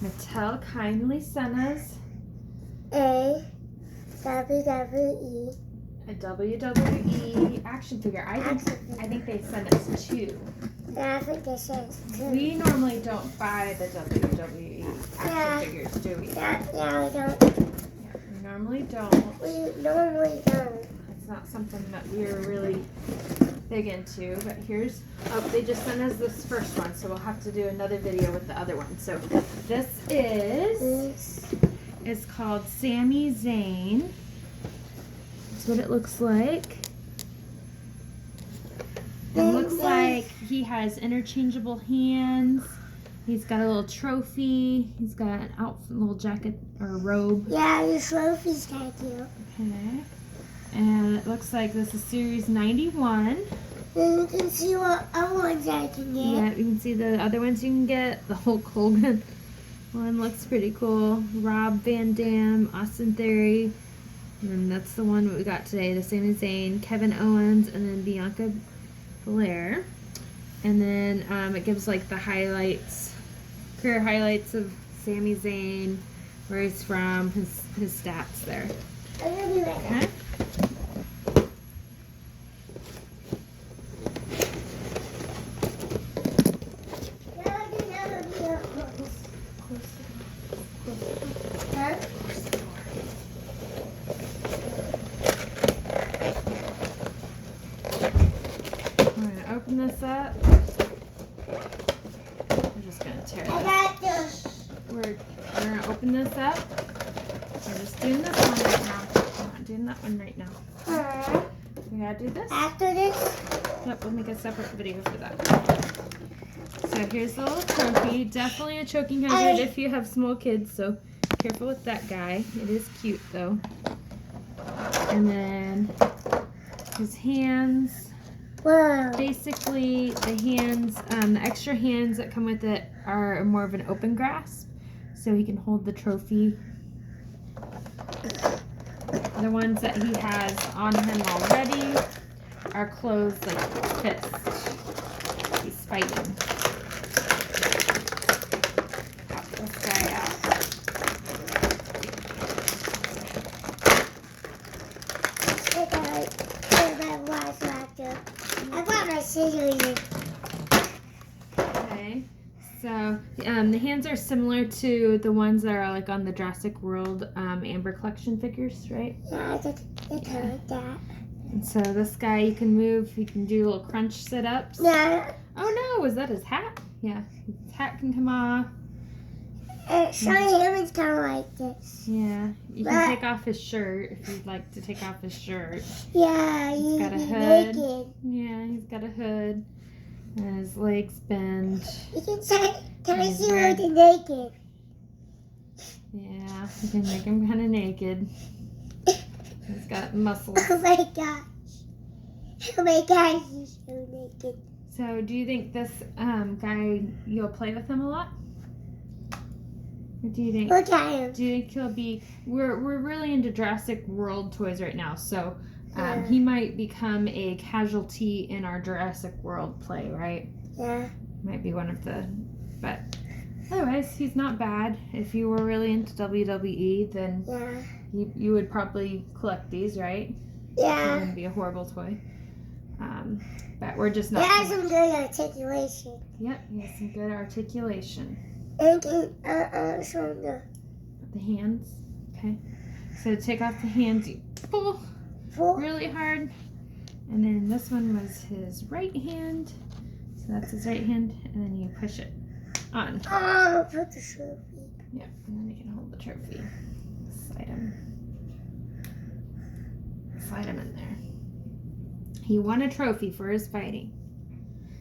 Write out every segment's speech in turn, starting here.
Mattel kindly sent us a WWE a WWE action figure. I think they sent us 2. I think this is 2. We normally don't buy the WWE action figures, do we? Yeah, we don't. Yeah, we normally don't. We normally don't. It's not something that we're really big into. But here's, they just sent us this first one, so we'll have to do another video with the other one. So this is called Sami Zayn. That's what it looks like. It looks like he has interchangeable hands. He's got a little trophy. He's got an outfit, little jacket or robe. Yeah, the trophy's kind of cute. Okay. And it looks like this is Series 91. Then you can see what other ones I can get. Yeah, you can see the other ones you can get. The Hulk Hogan one looks pretty cool. Rob Van Dam, Austin Theory. And then that's the one that we got today. The Sami Zayn, Kevin Owens, and then Bianca Belair. And then it gives like the highlights, career highlights of Sami Zayn, where he's from, his stats there. I'm gonna be right back. Okay. Open this up. I'm just gonna tear this. We're gonna open this up. We're just doing this one right now. We're not doing that one right now. We gotta do this. After this? Yep, we'll make a separate video for that. So here's the little trophy. Definitely a choking hazard if you have small kids, so careful with that guy. It is cute though. And then his hands. Wow. Basically, the hands, the extra hands that come with it are more of an open grasp, so he can hold the trophy. The ones that he has on him already are closed like fists. He's fighting. Pop this guy out. I brought my scissors. Okay, so the hands are similar to the ones that are like on the Jurassic World Amber Collection figures, right? Yeah, it's kind of like that. And so this guy, you can move, you can do little crunch sit-ups. Yeah. Oh no, is that his hat? Yeah, his hat can come off. Shiny Hammond's kind of like this. Yeah, you can take off his shirt if you'd like to take off his shirt. Yeah, He's got a hood. Naked. Yeah, he's got a hood. And his legs bend. You can say, can I see him naked? Yeah, you can make him kind of naked. He's got muscles. Oh my gosh. Oh my gosh, he's so naked. So, do you think this guy, you'll play with him a lot? Or do you think? Look at him. Do you think he'll be? We're really into Jurassic World toys right now, so he might become a casualty in our Jurassic World play, right? Yeah. Might be one of the, but otherwise he's not bad. If you were really into WWE, then you would probably collect these, right? Yeah. It wouldn't be a horrible toy. But we're just not. He has some good articulation. Yep, he has some good articulation. And from The hands, okay. So to take off the hands, you pull really hard. And then this one was his right hand. So that's his right hand. And then you push it on. Oh, put the trophy. Yep, and then you can hold the trophy. Slide him. Slide him in there. He won a trophy for his fighting.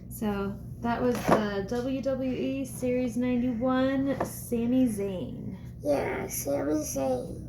So that was the WWE Series 91 Sami Zayn. Yeah, Sami Zayn.